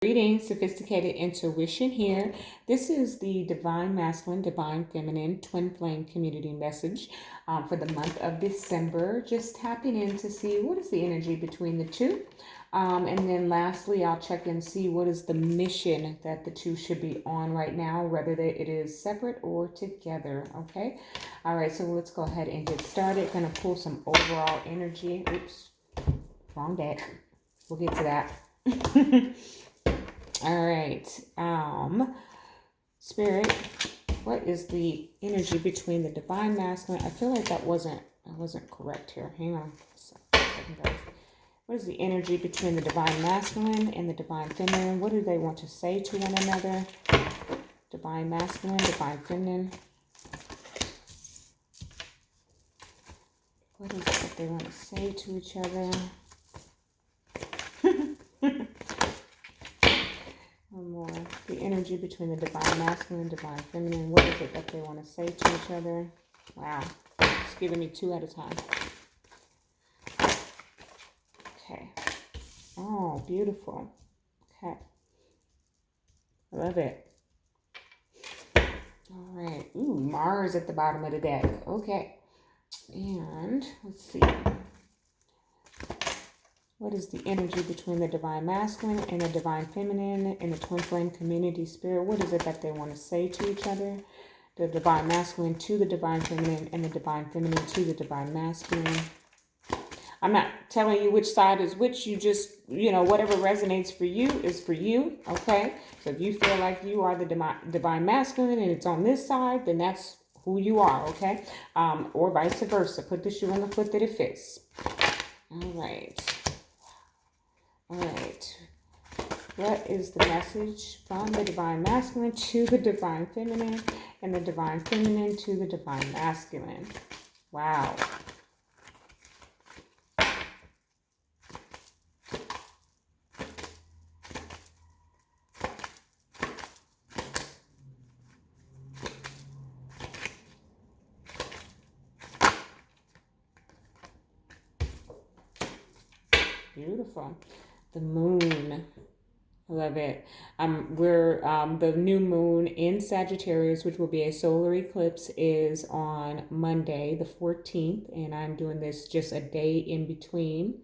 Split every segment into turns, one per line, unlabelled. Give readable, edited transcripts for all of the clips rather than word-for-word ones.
Greetings, Sophisticated Intuition here. This is the Divine Masculine, Divine Feminine Twin Flame Community message for the month of December. Just tapping in to see what is the energy between the two. And then lastly, I'll check and see what is the mission that the two should be on right now, whether it is separate or together. Okay. All right. So let's go ahead and get started. Going to pull some overall energy. Oops. Wrong deck. We'll get to that. All right. Spirit, what is the energy between the divine masculine? I feel like I wasn't correct here. Hang on a second, guys. What is the energy between the divine masculine and the divine feminine? What do they want to say to one another? Divine masculine, divine feminine. What is it that they want to say to each other? One more. The energy between the divine masculine and divine feminine. What is it that they want to say to each other? Wow. It's giving me two at a time. Okay. Oh, beautiful. Okay. I love it. All right. Ooh, Mars at the bottom of the deck. Okay. And let's see. What is the energy between the divine masculine and the divine feminine in the twin flame community spirit? What is it that they want to say to each other? The divine masculine to the divine feminine and the divine feminine to the divine masculine. I'm not telling you which side is which. You just, whatever resonates for you is for you. Okay. So if you feel like you are the divine masculine and it's on this side, then that's who you are. Okay. Or vice versa. Put the shoe on the foot that it fits. All right. All right, what is the message from the divine masculine to the divine feminine and the divine feminine to the divine masculine? Wow. Beautiful. The moon. I love it. We're the new moon in Sagittarius, which will be a solar eclipse, is on Monday, the 14th, and I'm doing this just a day in between.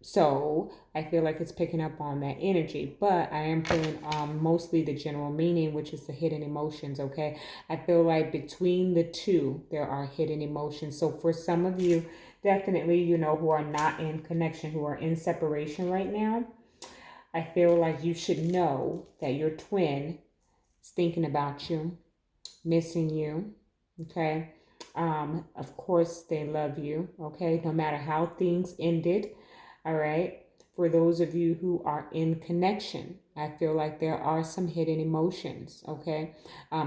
So I feel like it's picking up on that energy, but I am feeling mostly the general meaning, which is the hidden emotions. Okay. I feel like between the two, there are hidden emotions. So for some of you, definitely, who are not in connection, who are in separation right now, I feel like you should know that your twin is thinking about you, missing you. Okay. Of course, they love you. Okay. No matter how things ended. All right. For those of you who are in connection, I feel like there are some hidden emotions. Okay.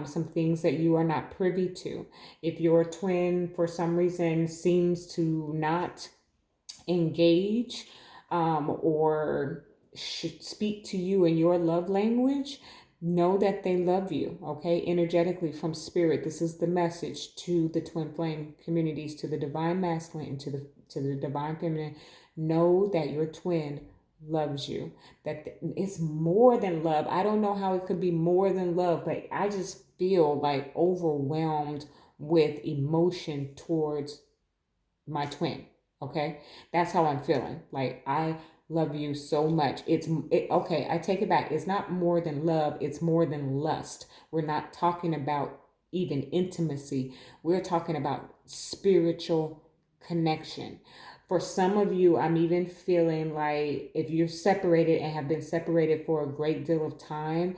Some things that you are not privy to. If your twin, for some reason, seems to not engage or speak to you in your love language, know that they love you. Okay. Energetically from spirit, this is the message to the twin flame communities, to the divine masculine and to the divine feminine. Know that your twin loves you, that it's more than love. I don't know how it could be more than love, but I just feel like overwhelmed with emotion towards my twin. Okay. That's how I'm feeling. Like, I love you so much. Okay. I take it back. It's not more than love. It's more than lust. We're not talking about even intimacy. We're talking about spiritual connection. For some of you, I'm even feeling like if you're separated and have been separated for a great deal of time,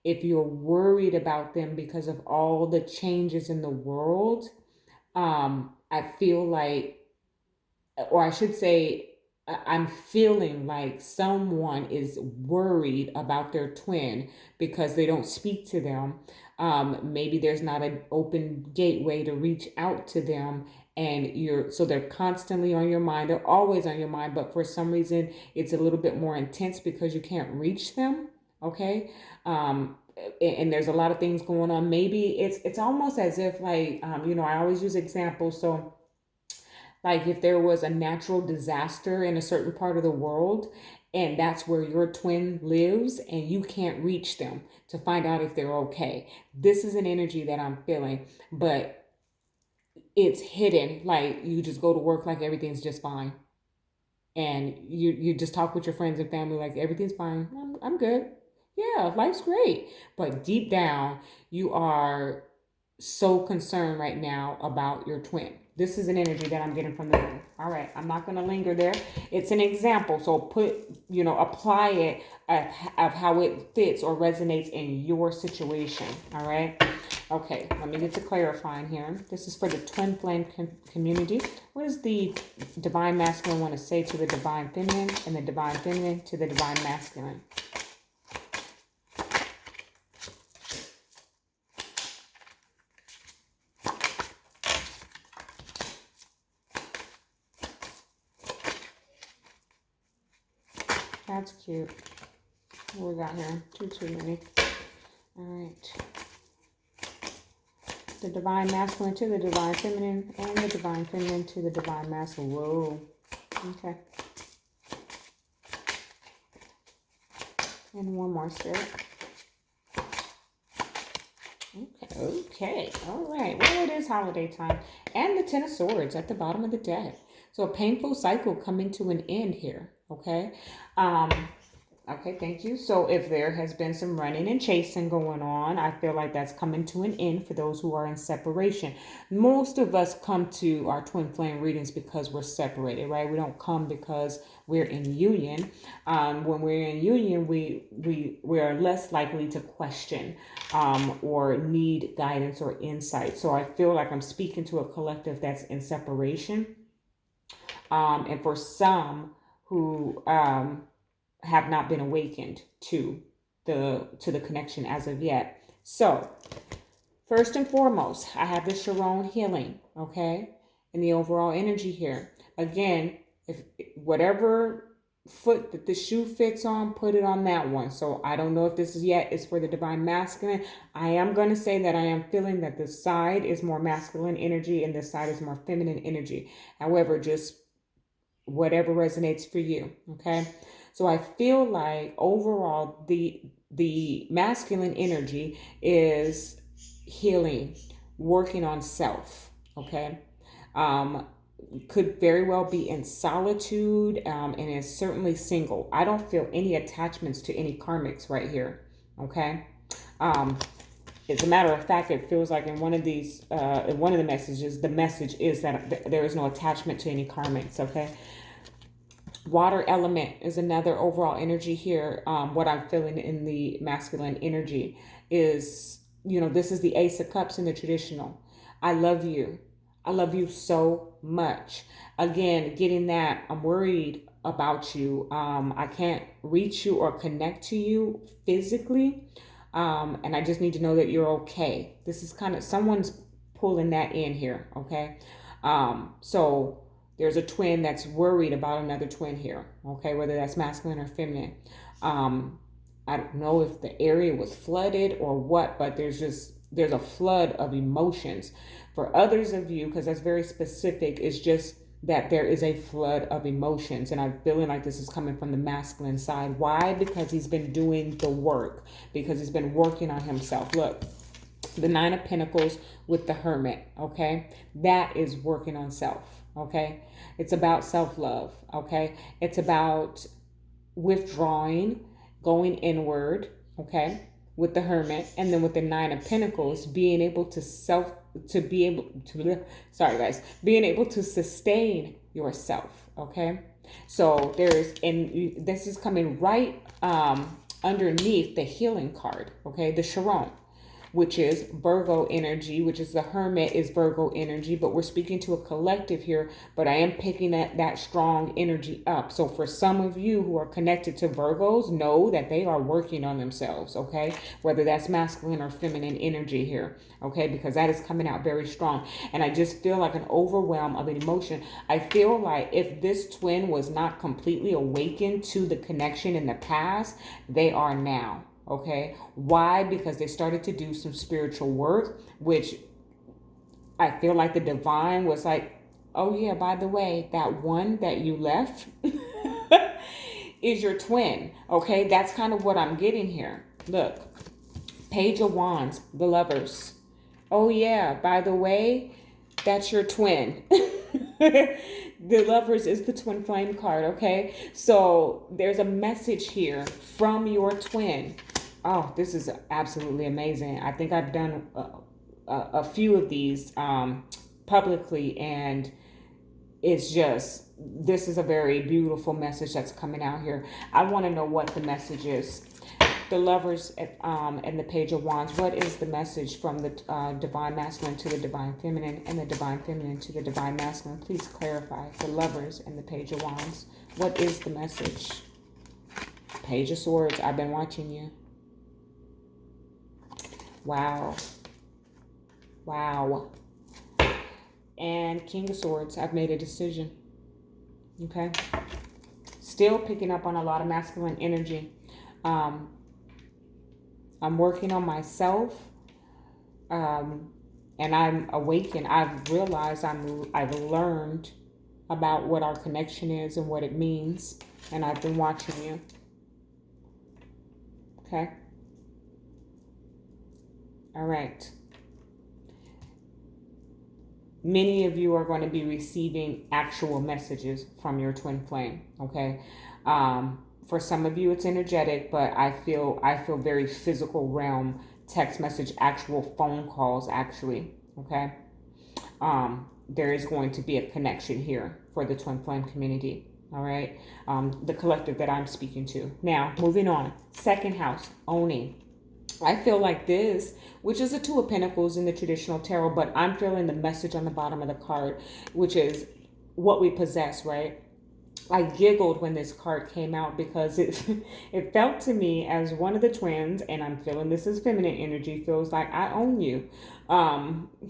if you're worried about them because of all the changes in the world, I feel like, or I should say, I'm feeling like someone is worried about their twin because they don't speak to them. Maybe there's not an open gateway to reach out to them, and so they're constantly on your mind. They're always on your mind, but for some reason it's a little bit more intense because you can't reach them. Okay. And there's a lot of things going on. Maybe it's almost as if like, I always use examples. So like if there was a natural disaster in a certain part of the world And that's where your twin lives, and you can't reach them to find out if they're okay. This is an energy that I'm feeling, but it's hidden. Like you just go to work like everything's just fine. And you just talk with your friends and family like everything's fine. I'm good. Yeah, life's great. But deep down, you are so concerned right now about your twin. This is an energy that I'm getting from the moon. All right, I'm not going to linger there. It's an example, so apply it of how it fits or resonates in your situation. All right. Okay, let me get to clarifying here. This is for the twin flame community. What does the divine masculine want to say to the divine feminine, and the divine feminine to the divine masculine? That's cute. What we got here? Too many. All right. The divine masculine to the divine feminine, and the divine feminine to the divine masculine. Whoa. Okay. And one more spirit. Okay. All right. Well, it is holiday time. And the Ten of Swords at the bottom of the deck. So a painful cycle coming to an end here. Okay. Okay, thank you. So if there has been some running and chasing going on, I feel like that's coming to an end for those who are in separation. Most of us come to our twin flame readings because we're separated, right? We don't come because we're in union. When we're in union, we are less likely to question or need guidance or insight. So I feel like I'm speaking to a collective that's in separation. And for some who have not been awakened to the connection as of yet. So first and foremost, I have the Charon Healing, okay, and the overall energy here. Again, if whatever foot that the shoe fits on, put it on that one. So I don't know if this is yet is for the divine masculine. I am going to say that I am feeling that this side is more masculine energy and this side is more feminine energy. However, just whatever resonates for you, okay? So I feel like overall the masculine energy is healing, working on self, okay? Could very well be in solitude and is certainly single. I don't feel any attachments to any karmics right here, okay? As a matter of fact, it feels like in one of these, in one of the messages, the message is that there is no attachment to any karmics, okay? Water element is another overall energy here. What I'm feeling in the masculine energy is, this is the Ace of Cups in the traditional. I love you. I love you so much. Again, getting that, I'm worried about you. I can't reach you or connect to you physically. And I just need to know that you're okay. This is kind of, someone's pulling that in here, okay? So there's a twin that's worried about another twin here, okay, whether that's masculine or feminine. I don't know if the area was flooded or what, but there's a flood of emotions. For others of you, because that's very specific, it's just that there is a flood of emotions. And I'm feeling like this is coming from the masculine side. Why? Because he's been doing the work, because he's been working on himself. Look, the Nine of Pentacles with the Hermit, okay? That is working on self, okay? It's about self-love, okay? It's about withdrawing, going inward, okay? With the Hermit, and then with the Nine of Pentacles, being able to being able to sustain yourself, okay? So this is coming right underneath the healing card, okay? The Charon, which is Virgo energy, which is the Hermit is Virgo energy, but we're speaking to a collective here, but I am picking that strong energy up. So for some of you who are connected to Virgos, know that they are working on themselves, okay? Whether that's masculine or feminine energy here, okay? Because that is coming out very strong. And I just feel like an overwhelm of an emotion. I feel like if this twin was not completely awakened to the connection in the past, they are now. Okay. Why? Because they started to do some spiritual work, which I feel like the divine was like, oh yeah, by the way, that one that you left, is your twin. Okay, that's kind of what I'm getting here. Look, Page of Wands, the Lovers. Oh yeah, by the way, that's your twin. The Lovers is the twin flame card, okay? So there's a message here from your twin. Oh, this is absolutely amazing. I think I've done a few of these publicly, and it's just, this is a very beautiful message that's coming out here. I want to know what the message is. The Lovers and the Page of Wands. What is the message from the Divine Masculine to the Divine Feminine and the Divine Feminine to the Divine Masculine? Please clarify. The Lovers and the Page of Wands. What is the message? Page of Swords. I've been watching you. Wow. Wow. And King of Swords. I've made a decision. Okay. Still picking up on a lot of masculine energy. I'm working on myself, and I'm awakened. I've realized I've learned about what our connection is and what it means, and I've been watching you. Okay. All right. Many of you are going to be receiving actual messages from your twin flame. Okay. For some of you, it's energetic, but I feel very physical realm, text message, actual phone calls, actually. Okay. There is going to be a connection here for the twin flame community. All right. The collective that I'm speaking to. Now, moving on. Second house, owning. I feel like this, which is a Two of Pentacles in the traditional tarot, but I'm feeling the message on the bottom of the card, which is what we possess, right? I giggled when this card came out because it felt to me as one of the twins, and I'm feeling this is feminine energy, feels like I own you.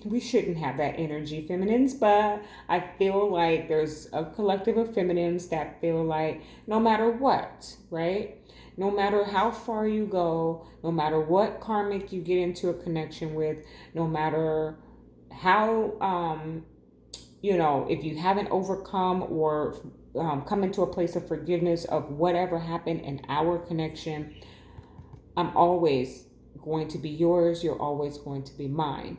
We shouldn't have that energy, feminines, but I feel like there's a collective of feminines that feel like no matter what, right? No matter how far you go, no matter what karmic you get into a connection with, no matter how, if you haven't overcome or come into a place of forgiveness of whatever happened in our connection, I'm always going to be yours. You're always going to be mine.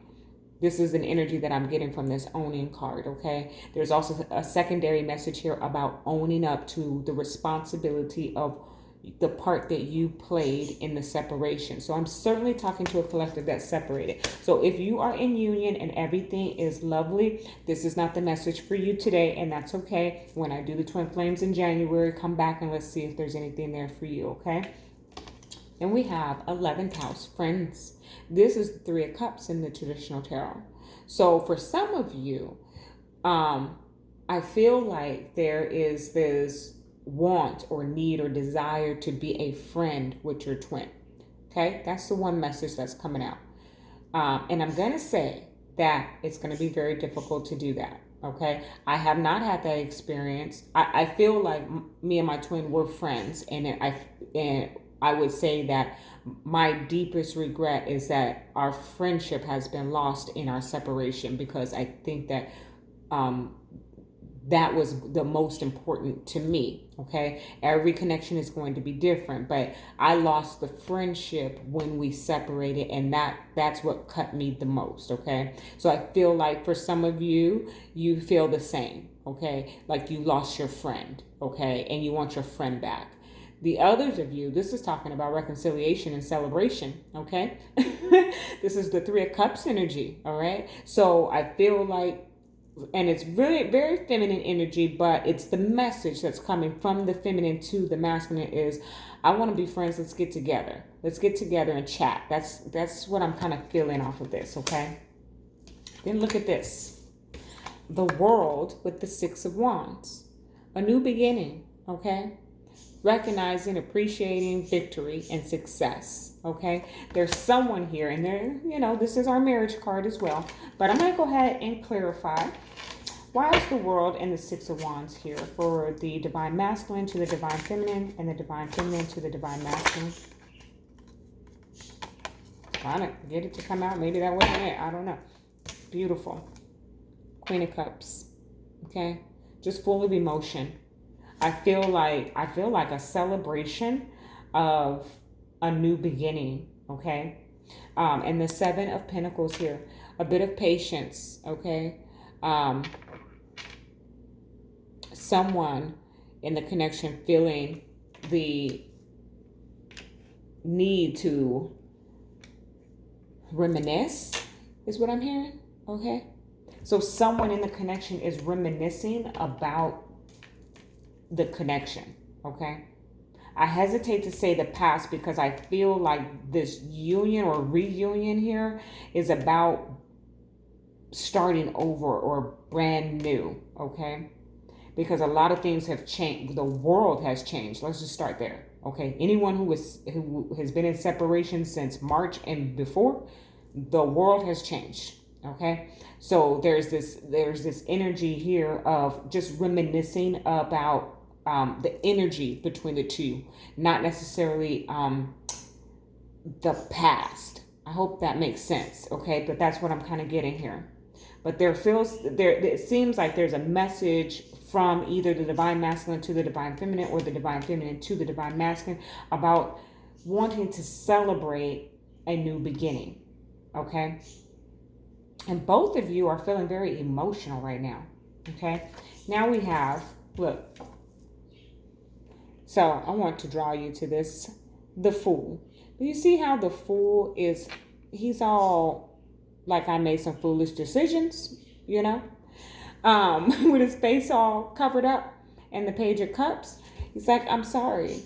This is an energy that I'm getting from this owning card, okay? There's also a secondary message here about owning up to the responsibility of the part that you played in the separation. So I'm certainly talking to a collective that's separated. So if you are in union and everything is lovely, this is not the message for you today, and that's okay. When I do the twin flames in January, come back and let's see if there's anything there for you, okay? And we have 11th house, friends. This is the Three of Cups in the traditional tarot. So for some of you, I feel like there is this want or need or desire to be a friend with your twin. Okay, that's the one message that's coming out. And I'm going to say that it's going to be very difficult to do that. Okay, I have not had that experience. I feel like me and my twin were friends, and I would say that my deepest regret is that our friendship has been lost in our separation, because I think that that was the most important to me. Okay, every connection is going to be different, but I lost the friendship when we separated, and that's what cut me the most. Okay, so I feel like for some of you, you feel the same. Okay, like you lost your friend. Okay, and you want your friend back. The others of you, this is talking about reconciliation and celebration, okay? This is the Three of Cups energy, all right? So I feel like, and it's really very feminine energy, but it's the message that's coming from the feminine to the masculine is, I want to be friends, let's get together. Let's get together and chat. That's what I'm kind of feeling off of this, okay? Then look at this. The World with the Six of Wands. A new beginning, okay? Recognizing, appreciating victory and success. Okay, there's someone here, and there, this is our marriage card as well. But I'm going to go ahead and clarify, why is the World and the Six of Wands here for the Divine Masculine to the Divine Feminine and the Divine Feminine to the Divine Masculine? Trying to get it to come out. Maybe that wasn't it. I don't know. Beautiful. Queen of Cups. Okay, just full of emotion. I feel like a celebration of a new beginning, okay? And the Seven of Pentacles here, a bit of patience, okay? Someone in the connection feeling the need to reminisce is what I'm hearing, okay? So someone in the connection is reminiscing about the connection, okay? I hesitate to say the past because I feel like this union or reunion here is about starting over or brand new, okay? Because a lot of things have changed. The world has changed. Let's just start there, okay? Anyone who has been in separation since March and before, the world has changed, okay? So there's this energy here of just reminiscing about the energy between the two, not necessarily the past. I hope that makes sense, okay? But that's what I'm kind of getting here. But it seems like there's a message from either the divine masculine to the divine feminine or the divine feminine to the divine masculine about wanting to celebrate a new beginning, okay? And both of you are feeling very emotional right now, okay? Now we have, look, so I want to draw you to this, the Fool. Do you see how the Fool is, he's all like, I made some foolish decisions, you know? With his face all covered up and the Page of Cups. He's like, I'm sorry.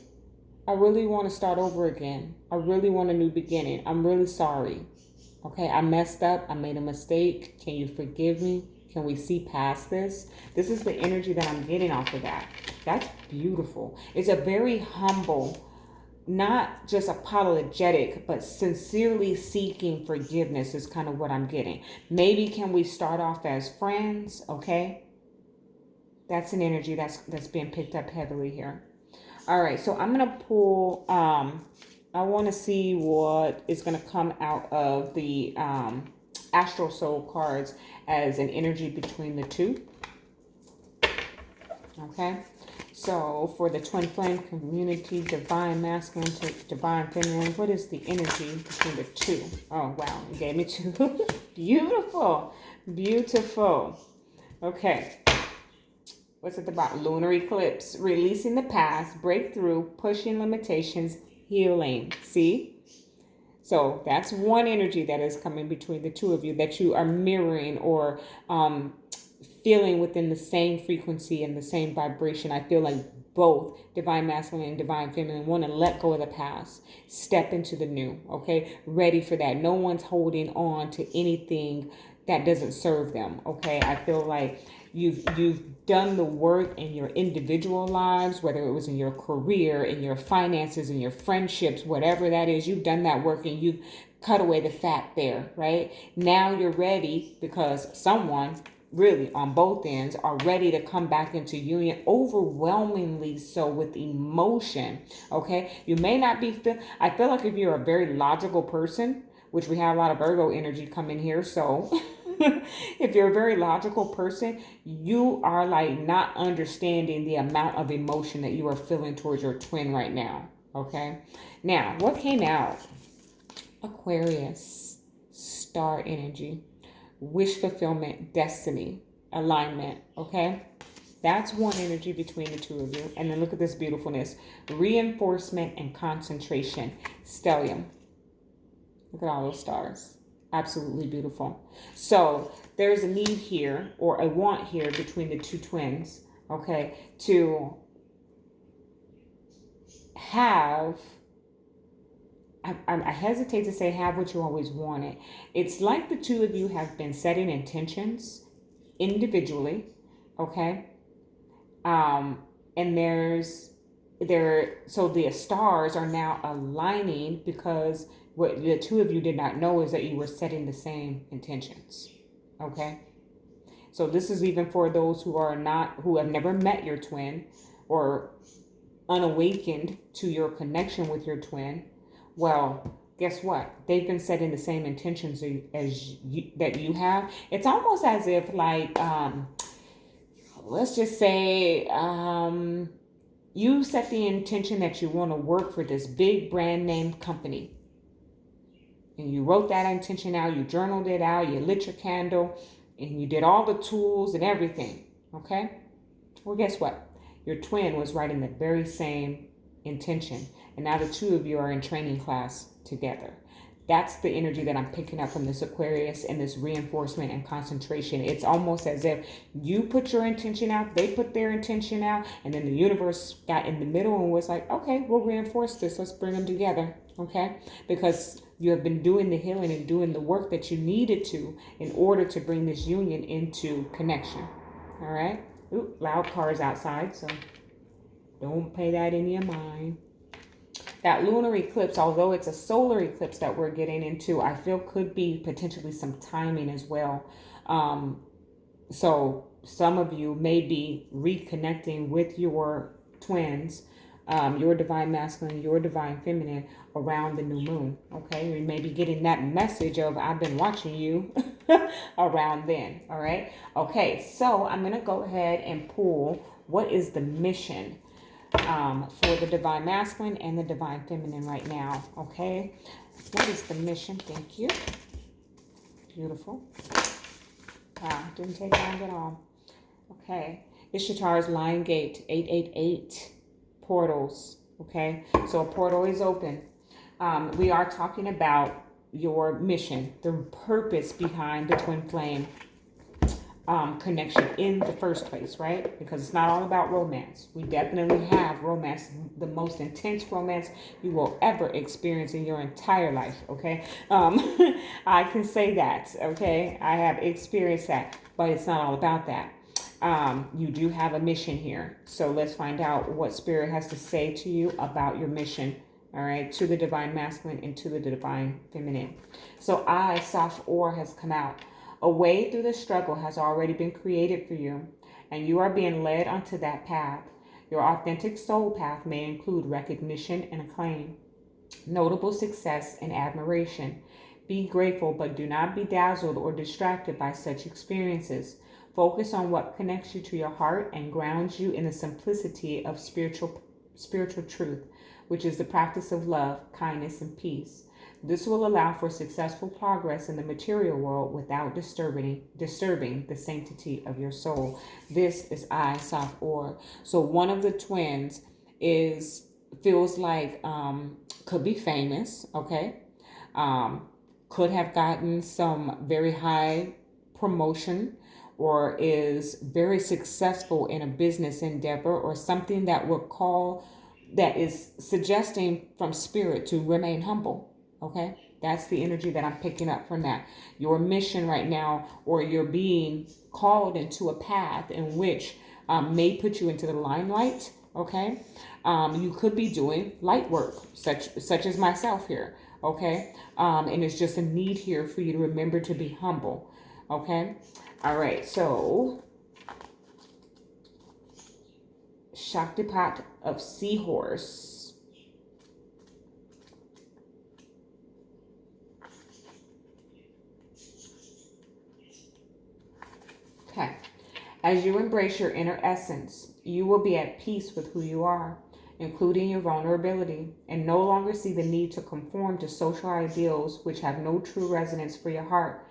I really want to start over again. I really want a new beginning. I'm really sorry. Okay, I messed up. I made a mistake. Can you forgive me? Can we see past this? This is the energy that I'm getting off of that. That's beautiful. It's a very humble, not just apologetic, but sincerely seeking forgiveness is kind of what I'm getting. Maybe can we start off as friends? Okay. That's an energy that's being picked up heavily here. All right. So I'm going to pull, I want to see what is going to come out of the Astral Soul cards as an energy between the two. Okay. So for the twin flame community, divine masculine to divine feminine, what is the energy between the two? Oh, wow. You gave me two. Beautiful. Beautiful. Okay. What's at the bottom? Lunar eclipse. Releasing the past, breakthrough, pushing limitations, healing. See? So that's one energy that is coming between the two of you that you are mirroring or feeling within the same frequency and the same vibration. I feel like both divine masculine and divine feminine want to let go of the past, step into the new, okay? Ready for that. No one's holding on to anything that doesn't serve them, okay? I feel like you've done the work in your individual lives, whether it was in your career, in your finances, in your friendships, whatever that is, you've done that work and you've cut away the fat there, right? Now you're ready because someone really on both ends are ready to come back into union, overwhelmingly so with emotion, okay? You may not be, I feel like if you're a very logical person, which we have a lot of Virgo energy come in here, so if you're a very logical person, you are like not understanding the amount of emotion that you are feeling towards your twin right now, okay? Now, what came out? Aquarius, star energy. Wish fulfillment, destiny, alignment, okay? That's one energy between the two of you. And then look at this beautifulness. Reinforcement and concentration, stellium. Look at all those stars. Absolutely beautiful. So there's a need here or a want here between the two twins, okay, to have... I hesitate to say have what you always wanted. It's like the two of you have been setting intentions individually, okay? And so the stars are now aligning because what the two of you did not know is that you were setting the same intentions, okay? So this is even for those who have never met your twin or unawakened to your connection with your twin. Well, guess what? They've been setting the same intentions as you have. It's almost as if like, let's just say, you set the intention that you want to work for this big brand name company. And you wrote that intention out, you journaled it out, you lit your candle, and you did all the tools and everything. Okay? Well, guess what? Your twin was writing the very same intention. And now the two of you are in training class together. That's the energy that I'm picking up from this Aquarius and this reinforcement and concentration. It's almost as if you put your intention out, they put their intention out, and then the universe got in the middle and was like, okay, we'll reinforce this. Let's bring them together, okay? Because you have been doing the healing and doing the work that you needed to in order to bring this union into connection, all right? Ooh, loud cars outside, so don't pay that in your mind. That lunar eclipse, although it's a solar eclipse that we're getting into, I feel could be potentially some timing as well. So some of you may be reconnecting with your twins, your divine masculine, your divine feminine around the new moon. Okay, you may be getting that message of I've been watching you around then. All right. Okay, so I'm going to go ahead and pull what is the mission for the divine masculine and the divine feminine right now. Okay, what is the mission? Thank you. Beautiful. Wow, didn't take long at all. Okay, Ishtar's Lion Gate 888 portals. Okay, so a portal is open. We are talking about your mission, the purpose behind the twin flame connection in the first place, right? Because it's not all about romance. We definitely have romance, the most intense romance you will ever experience in your entire life, okay? I can say that, okay? I have experienced that, but it's not all about that. You do have a mission here. So let's find out what Spirit has to say to you about your mission, all right, to the divine masculine and to the divine feminine. So Saf Or has come out. A way through the struggle has already been created for you, and you are being led onto that path. Your authentic soul path may include recognition and acclaim, notable success and admiration. Be grateful, but do not be dazzled or distracted by such experiences. Focus on what connects you to your heart and grounds you in the simplicity of spiritual truth, which is the practice of love, kindness, and peace. This will allow for successful progress in the material world without disturbing the sanctity of your soul. This is Saf Or. So one of the twins feels like could be famous, okay? Could have gotten some very high promotion, or is very successful in a business endeavor, or something that is suggesting from Spirit to remain humble. Okay, that's the energy that I'm picking up from that. Your mission right now, or you're being called into a path in which may put you into the limelight. Okay, you could be doing light work, such as myself here. Okay, and it's just a need here for you to remember to be humble. Okay, all right. So, Shaktipat of Seahorse. Okay. As you embrace your inner essence, you will be at peace with who you are, including your vulnerability, and no longer see the need to conform to social ideals which have no true resonance for your heart.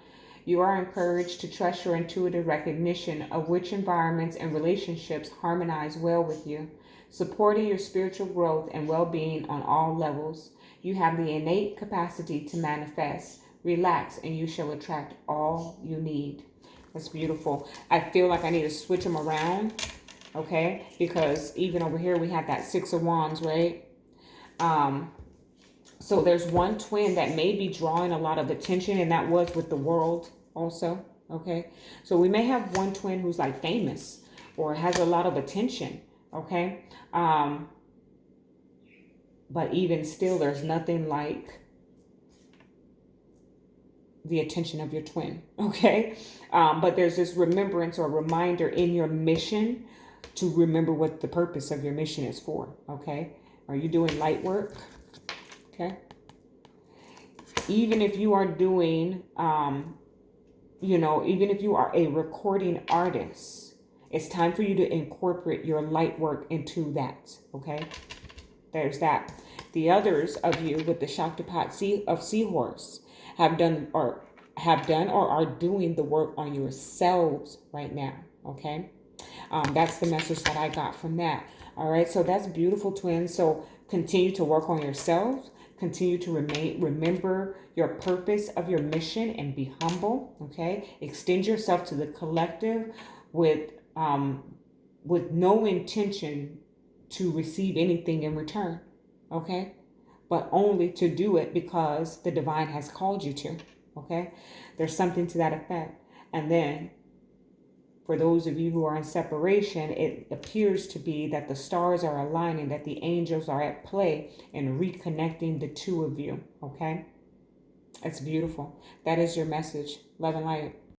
You are encouraged to trust your intuitive recognition of which environments and relationships harmonize well with you, supporting your spiritual growth and well-being on all levels. You have the innate capacity to manifest. Relax, and you shall attract all you need. That's beautiful. I feel like I need to switch them around, okay? Because even over here we have that Six of Wands, right? So there's one twin that may be drawing a lot of attention, and that was with the world also, okay? So we may have one twin who's like famous or has a lot of attention, okay? But even still, there's nothing like the attention of your twin, okay? But there's this remembrance or reminder in your mission to remember what the purpose of your mission is for, okay? Are you doing light work? Okay. Even if you are doing, even if you are a recording artist, It's time for you to incorporate your light work into that. Okay. There's that. The others of you with the Shaktipat of Seahorse have done or are doing the work on yourselves right now. Okay. That's the message that I got from that. All right. So that's beautiful, twins. So continue to work on yourselves. Continue to remember your purpose of your mission and be humble. Okay. Extend yourself to the collective with no intention to receive anything in return. Okay. But only to do it because the divine has called you to. Okay. There's something to that effect. And then for those of you who are in separation, it appears to be that the stars are aligning, that the angels are at play and reconnecting the two of you. Okay. It's beautiful. That is your message. Love and light.